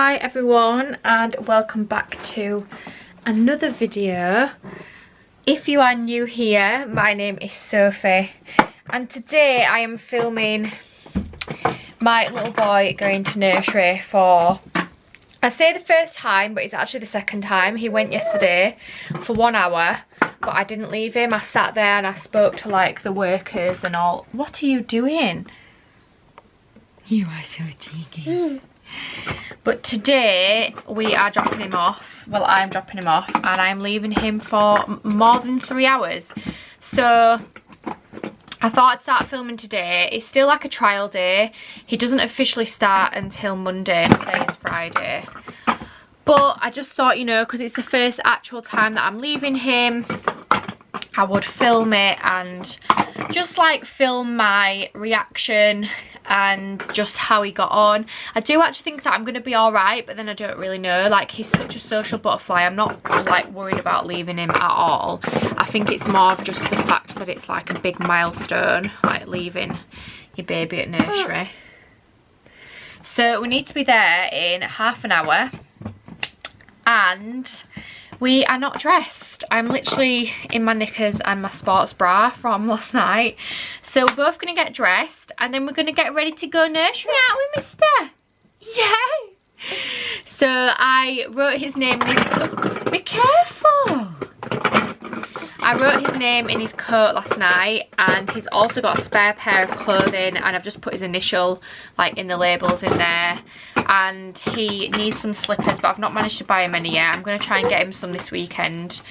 Hi everyone and welcome back to another video. If you are new here, my name is Sophie and today I am filming my little boy going to nursery for, I say the first time, but it's actually the second time. He went yesterday for 1 hour, but I didn't leave him. I sat there and I spoke to like the workers and all. What are you doing? You are so cheeky. But today we are dropping him off. Well, I'm dropping him off and I'm leaving him for more than 3 hours. So I thought I'd start filming today. It's still like a trial day. He doesn't officially start until Monday. Today is Friday. But I just thought, you know, because it's the first actual time that I'm leaving him, I would film it and just like film my reaction and just how he got on. I do actually think that I'm going to be alright, but then I don't really know. Like, he's such a social butterfly. I'm not like worried about leaving him at all. I think it's more of just the fact that it's like a big milestone, like leaving your baby at nursery. So we need to be there in half an hour and we are not dressed. I'm literally in my knickers and my sports bra from last night. So we're both going to get dressed and then we're going to get ready to go nursery, aren't we, mister? Yeah. So I wrote his name in his coat. Be careful. I wrote his name in his coat last night and he's also got a spare pair of clothing and I've just put his initial like in the labels in there. And he needs some slippers, but I've not managed to buy him any yet. I'm going to try and get him some this weekend.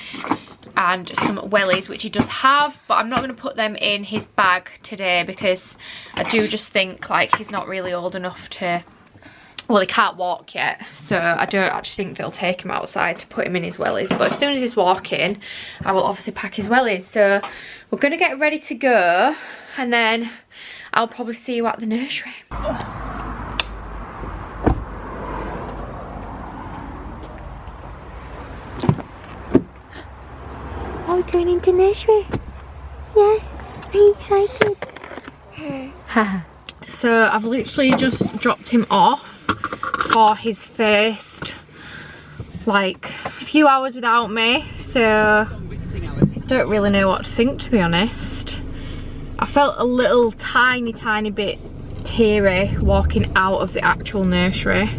And some wellies, which he does have, but I'm not going to put them in his bag today because I do just think like he's not really old enough to, well, he can't walk yet, so I don't actually think they'll take him outside to put him in his wellies. But as soon as he's walking, I will obviously pack his wellies. So we're going to get ready to go and then I'll probably see you at the nursery. Are we going into nursery? Yeah, are you excited? So I've literally just dropped him off for his first like few hours without me, so I don't really know what to think, to be honest. I felt a little tiny bit teary walking out of the actual nursery,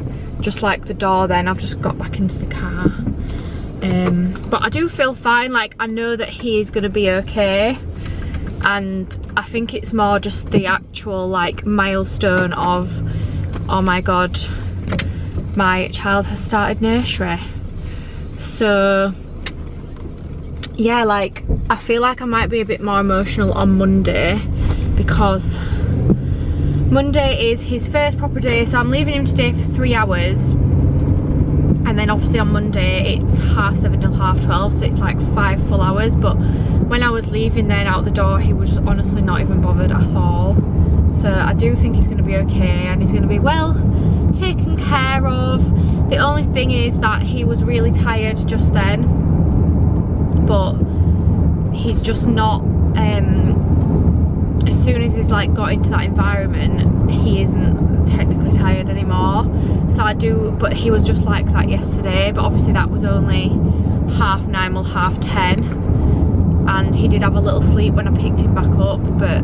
just like the door. Then I've just got back into the car. But I do feel fine. Like, I know that he is going to be okay, and I think it's more just the actual like milestone of, oh my god, my child has started nursery. So yeah, like I feel like I might be a bit more emotional on Monday because Monday is his first proper day. So I'm leaving him today for 3 hours. And then obviously on Monday it's 7:30 till 12:30, so it's like 5 full hours. But when I was leaving then out the door, he was just honestly not even bothered at all. So I do think he's going to be okay and he's going to be well taken care of. The only thing is that he was really tired just then, but he's just not, as soon as he's like got into that environment, he isn't technically tired anymore. So I do, but he was just like that yesterday, but obviously that was only 9:30 or 10:30, and he did have a little sleep when I picked him back up, but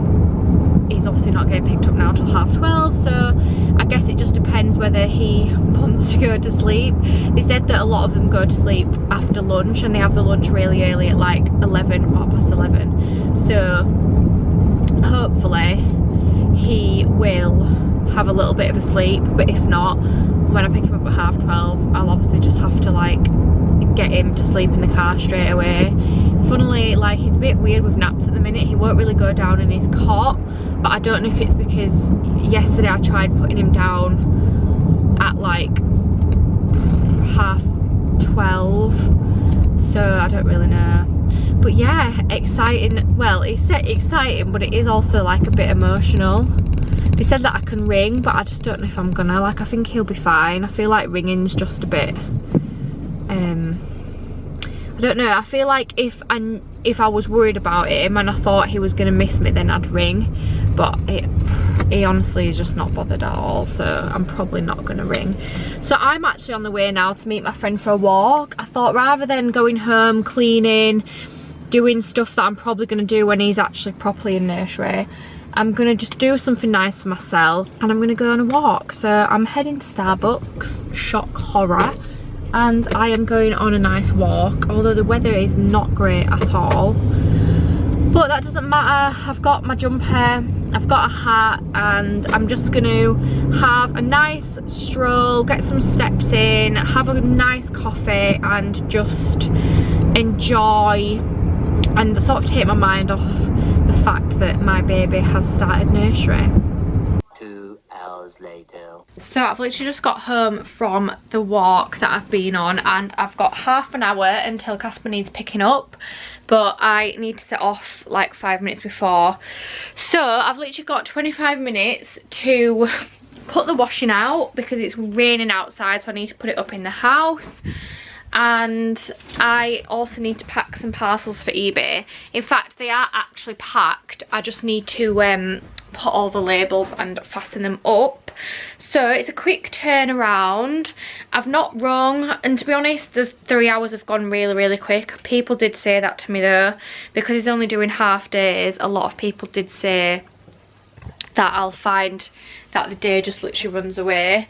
he's obviously not getting picked up now till 12:30. So I guess it just depends whether he wants to go to sleep. They said that a lot of them go to sleep after lunch and they have the lunch really early at like 11, 11:15. So hopefully he will have a little bit of a sleep, but if not, when I pick him up at 12:30, I'll obviously just have to like get him to sleep in the car straight away. Funnily, like, he's a bit weird with naps at the minute. He won't really go down in his cot, but I don't know if it's because yesterday I tried putting him down at like 12:30, so I don't really know. But yeah, exciting. Well, it's exciting, but it is also like a bit emotional. They said that I can ring, but I just don't know if I'm gonna. Like, I think he'll be fine. I feel like ringing's just a bit, I don't know. I feel like if I was worried about him and I thought he was gonna miss me, then I'd ring. But he honestly is just not bothered at all, so I'm probably not going to ring. So I'm actually on the way now to meet my friend for a walk. I thought rather than going home, cleaning, doing stuff that I'm probably going to do when he's actually properly in nursery, I'm going to just do something nice for myself and I'm going to go on a walk. So I'm heading to Starbucks, shock horror, and I am going on a nice walk, although the weather is not great at all. But that doesn't matter. I've got my jumper, I've got a hat, and I'm just going to have a nice stroll, get some steps in, have a nice coffee and just enjoy and sort of take my mind off the fact that my baby has started nursery. 2 hours later. So I've literally just got home from the walk that I've been on, and I've got half an hour until Casper needs picking up, but I need to set off like 5 minutes before. So I've literally got 25 minutes to put the washing out because it's raining outside, so I need to put it up in the house. And I also need to pack some parcels for eBay. In fact, they are actually packed. I just need to put all the labels and fasten them up. So it's a quick turnaround. I've not rung, and to be honest, the 3 hours have gone really quick. People did say that to me though, because he's only doing half days. A lot of people did say that I'll find that the day just literally runs away.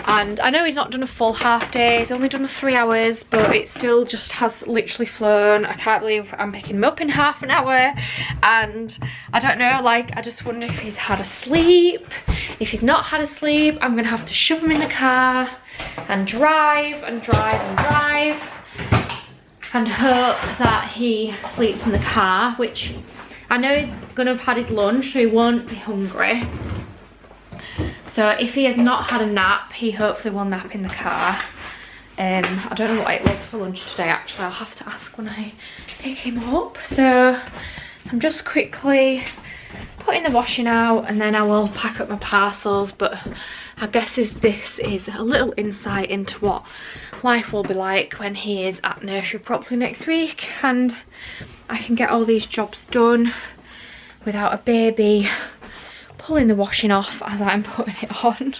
And I know he's not done a full half day, he's only done 3 hours, but it still just has literally flown. I can't believe I'm picking him up in half an hour, and I don't know, like, I just wonder if he's had a sleep. If he's not had a sleep, I'm gonna have to shove him in the car and drive and hope that he sleeps in the car, which I know he's gonna have had his lunch, so he won't be hungry. So if he has not had a nap, he hopefully will nap in the car. I don't know what it was for lunch today actually, I'll have to ask when I pick him up. So I'm just quickly putting the washing out and then I will pack up my parcels. But I guess this is a little insight into what life will be like when he is at nursery properly next week, and I can get all these jobs done without a baby pulling the washing off as I'm putting it on.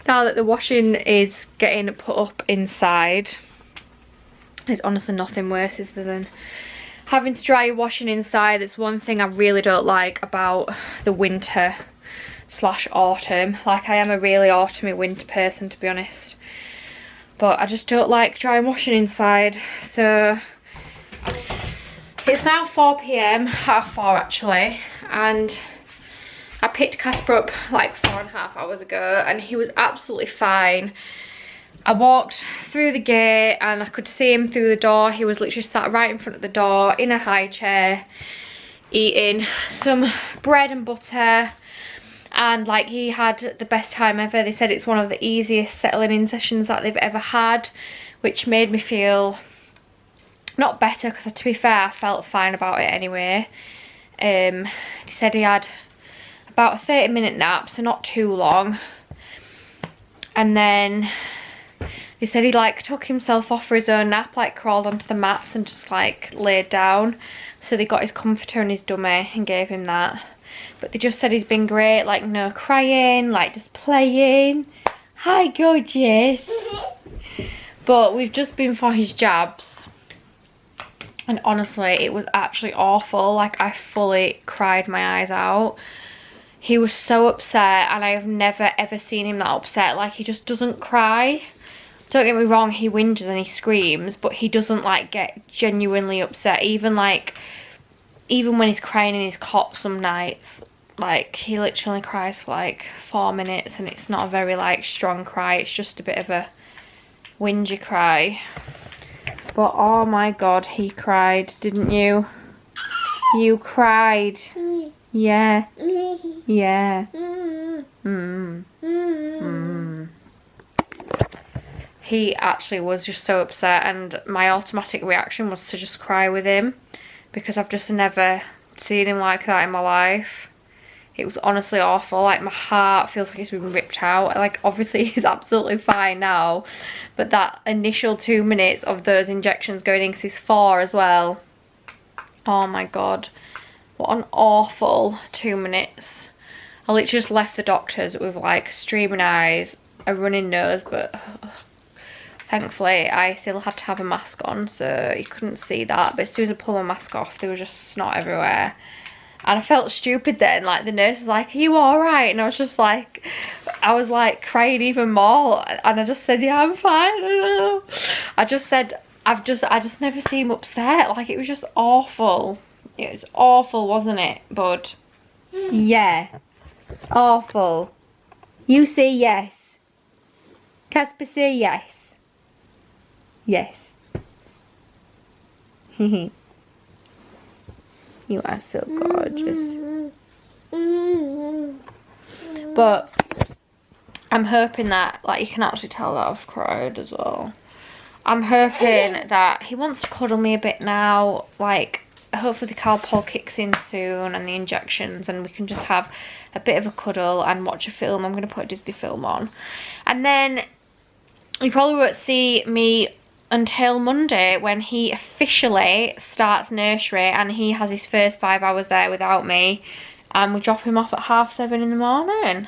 Now that the washing is getting put up inside, there's honestly nothing worse than having to dry your washing inside. It's one thing I really don't like about the winter / autumn. Like, I am a really autumny winter person, to be honest, but I just don't like drying washing inside. So it's now 4 PM, half 4 actually, and I picked Casper up like 4.5 hours ago and he was absolutely fine. I walked through the gate and I could see him through the door. He was literally sat right in front of the door in a high chair eating some bread and butter, and like, he had the best time ever. They said it's one of the easiest settling in sessions that they've ever had, which made me feel not better, because to be fair I felt fine about it anyway. They said he had about a 30-minute nap, so not too long, and then they said he like took himself off for his own nap, like crawled onto the mats and just like laid down. So they got his comforter and his dummy and gave him that, but they just said he's been great, like no crying, like just playing. Hi gorgeous. But we've just been for his jabs, and honestly it was actually awful. Like, I fully cried my eyes out. He was so upset, and I have never ever seen him that upset. Like, he just doesn't cry. Don't get me wrong, he whinges and he screams, but he doesn't like get genuinely upset. Even when he's crying in his cot some nights, like, he literally cries for like 4 minutes, and it's not a very like strong cry, it's just a bit of a whingy cry. But oh my god, he cried, didn't you? You cried. Yeah. Yeah. He actually was just so upset, and my automatic reaction was to just cry with him, because I've just never seen him like that in my life. It was honestly awful. Like, my heart feels like it's been ripped out. Like, obviously he's absolutely fine now, but that initial 2 minutes of those injections going in, because he's 4 as well, oh my god, what an awful 2 minutes. I literally just left the doctors with like streaming eyes, a running nose, but thankfully I still had to have a mask on, so you couldn't see that. But as soon as I pulled my mask off, there was just snot everywhere. And I felt stupid then, like the nurse was like, are you alright? And I was just like, I was like crying even more. And I just said, yeah, I'm fine. I just said, I just never seem upset. Like, it was just awful. It was awful, wasn't it, bud? Yeah. Awful. You say yes. Casper, say yes. Yes. You are so gorgeous. But I'm hoping that, like, you can actually tell that I've cried as well. I'm hoping that he wants to cuddle me a bit now. Like, hopefully the Calpol kicks in soon and the injections, and we can just have a bit of a cuddle and watch a film. I'm going to put a Disney film on. And then you probably won't see me until Monday, when he officially starts nursery and he has his first 5 hours there without me, and we drop him off at 7:30 in the morning.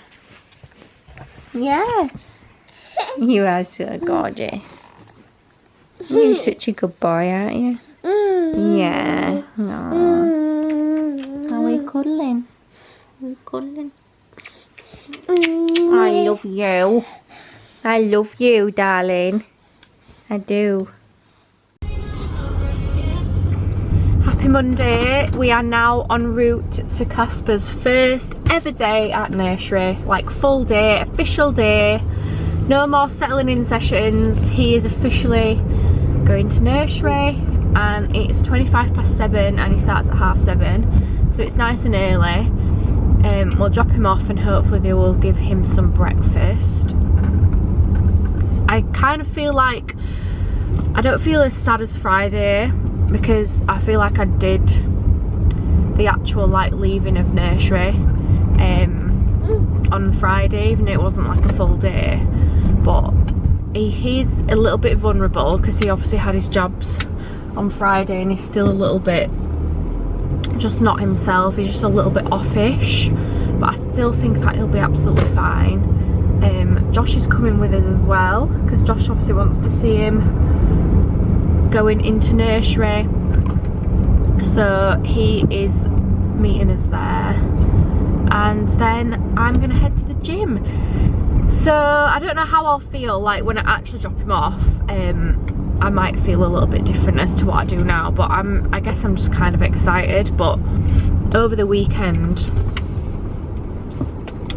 Yeah. You are so gorgeous. You're such a good boy, aren't you? Yeah. Aww. Are we cuddling? Are we cuddling? I love you. I love you, darling. I do. Happy Monday. We are now en route to Casper's first ever day at nursery. Like, full day, official day. No more settling in sessions. He is officially going to nursery, and it's 7:25 and he starts at 7:30, so it's nice and early. We'll drop him off and hopefully they will give him some breakfast. I kind of feel like I don't feel as sad as Friday, because I feel like I did the actual like leaving of nursery on Friday, even though it wasn't like a full day. But he's a little bit vulnerable because he obviously had his jabs on Friday, and he's still a little bit just not himself. He's just a little bit offish, but I still think that he'll be absolutely fine. Josh is coming with us as well, because Josh obviously wants to see him going into nursery, so he is meeting us there. And then I'm gonna head to the gym. So I don't know how I'll feel like when I actually drop him off. I might feel a little bit different as to what I do now, but I guess I'm just kind of excited. But over the weekend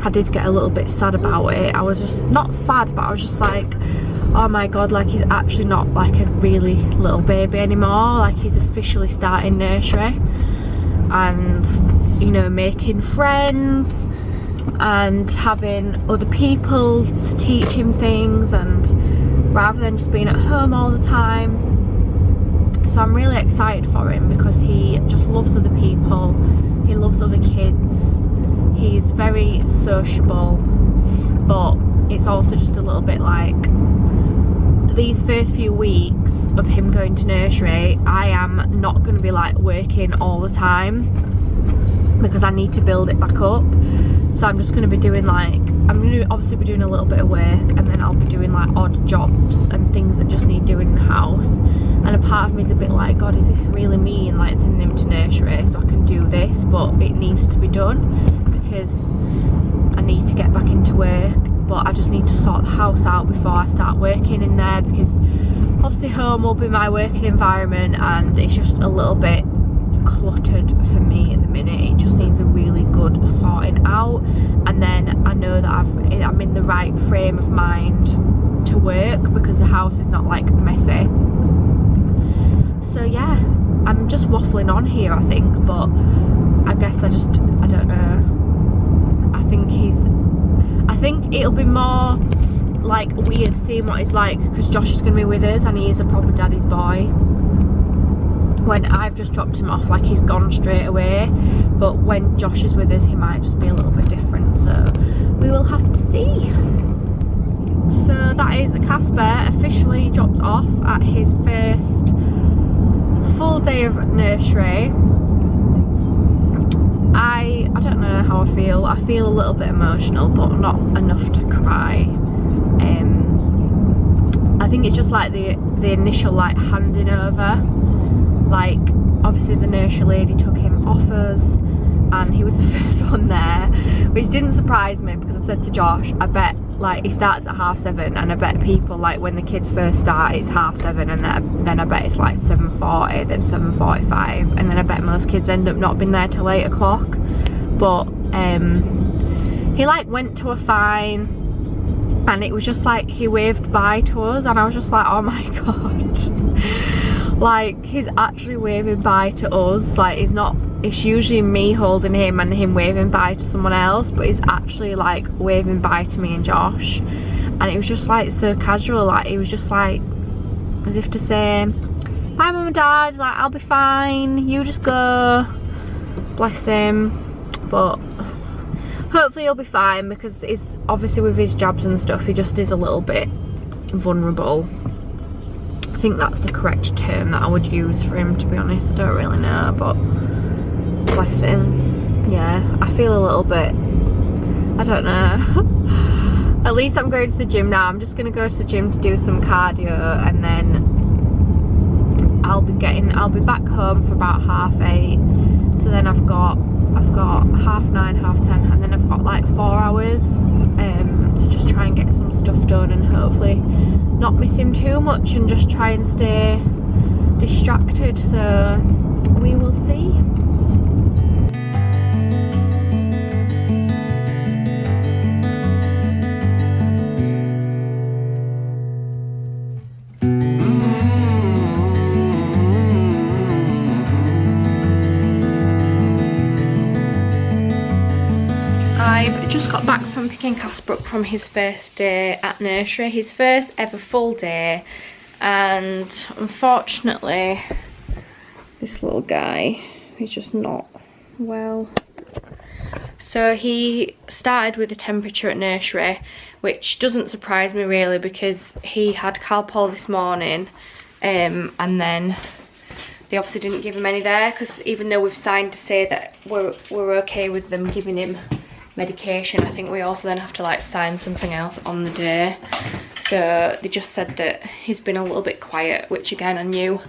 I did get a little bit sad about it. I was just not sad, but I was just like, oh my god, like he's actually not like a really little baby anymore. Like, he's officially starting nursery, and you know, making friends and having other people to teach him things, and rather than just being at home all the time. So I'm really excited for him, because he just loves other people, he loves other kids, he's very sociable. But it's also just a little bit like, these first few weeks of him going to nursery, I am not going to be like working all the time, because I need to build it back up. So I'm just going to be doing like, I'm going to obviously be doing a little bit of work, and then I'll be doing like odd jobs and things that just need doing in the house. And a part of me is a bit like, god, is this really mean, like sending him to nursery so I can do this? But it needs to be done, because I need to get back into work. But I just need to sort the house out before I start working in there, because obviously home will be my working environment, and it's just a little bit cluttered for me at the minute. It just needs a really good sorting out, and then I know that I'm in the right frame of mind to work, because the house is not like messy. So yeah, I'm just waffling on here, I think, but I guess I don't know. I think it'll be more like weird seeing what he's like, because Josh is going to be with us and he is a proper daddy's boy, when I've just dropped him off, like he's gone straight away. But when Josh is with us, he might just be a little bit different, so we will have to see. So that is Casper officially dropped off at his first full day of nursery, I don't know how I feel. I feel a little bit emotional, but not enough to cry. I think it's just like the initial like handing over. Like obviously the nursery lady took him off us and he was the first one there, which didn't surprise me because I said to Josh, I bet like he starts at 7:30 and I bet people like when the kids first start it's 7:30 and then I bet it's like 7:40, then 7:45, and then I bet most kids end up not being there till 8 o'clock. But he like went to a fine and it was just like he waved bye to us and I was just like, oh my god. Like he's actually waving bye to us. Like it's usually me holding him and him waving bye to someone else, but he's actually like waving bye to me and Josh, and it was just like so casual. Like he was just like as if to say, bye mum and dad, like I'll be fine, you just go. Bless him. But hopefully he'll be fine because it's obviously with his jabs and stuff he just is a little bit vulnerable. I think that's the correct term that I would use for him, to be honest. I don't really know, but bless him. Yeah, I feel a little bit, I don't know. At least I'm going to the gym now. I'm just going to go to the gym to do some cardio and then I'll be back home for about 8:30. So then I've got 9:30, 10:30, and then I've got like 4 hours to just try and get some stuff done and hopefully not miss him too much and just try and stay distracted. So we will see. I've just got back from picking Casper up from his first day at nursery, his first ever full day, and unfortunately this little guy is just not well. So he started with a temperature at nursery, which doesn't surprise me really because he had Calpol this morning, and then they obviously didn't give him any there because even though we've signed to say that we're okay with them giving him medication, I think we also then have to like sign something else on the day. So they just said that he's been a little bit quiet, which again I knew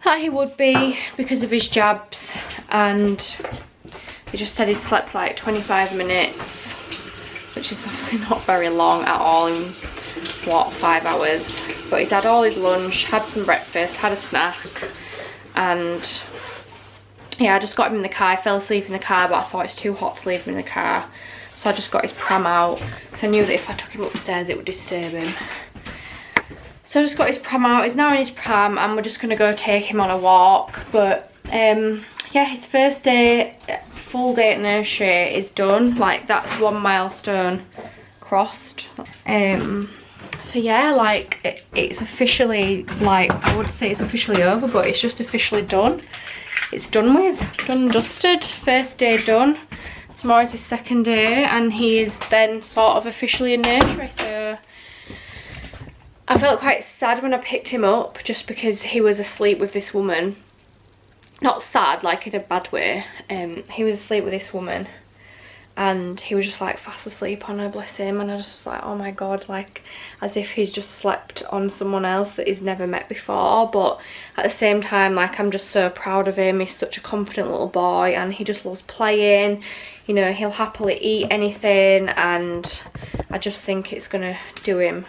that he would be because of his jabs, and they just said he slept like 25 minutes, which is obviously not very long at all in what, 5 hours. But he's had all his lunch, had some breakfast, had a snack, and yeah, I just got him in the car. I fell asleep in the car, but I thought it's too hot to leave him in the car, so I just got his pram out because I knew that if I took him upstairs it would disturb him. So I just got his pram out. He's now in his pram and we're just going to go take him on a walk. But yeah, his first day, full day at nursery is done. Like that's one milestone crossed. So yeah, like it's officially, like I would say it's officially over, but it's just officially done. It's done with, done and dusted. First day done. Tomorrow's his second day and he is then sort of officially in nursery. So I felt quite sad when I picked him up just because he was asleep with this woman. Not sad, like in a bad way. He was asleep with this woman and he was just like fast asleep on her, bless him, and I just was like, oh my god, like as if he's just slept on someone else that he's never met before. But at the same time, like I'm just so proud of him. He's such a confident little boy and he just loves playing, you know, he'll happily eat anything, and I just think it's gonna do him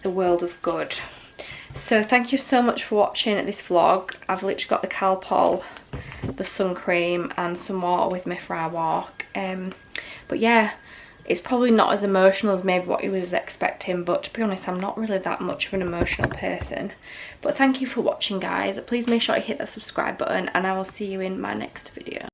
the world of good. So thank you so much for watching this vlog. I've literally got the Calpol, the sun cream and some water with me for our walk. But yeah, it's probably not as emotional as maybe what he was expecting, but to be honest I'm not really that much of an emotional person. But thank you for watching guys. Please make sure you hit that subscribe button and I will see you in my next video.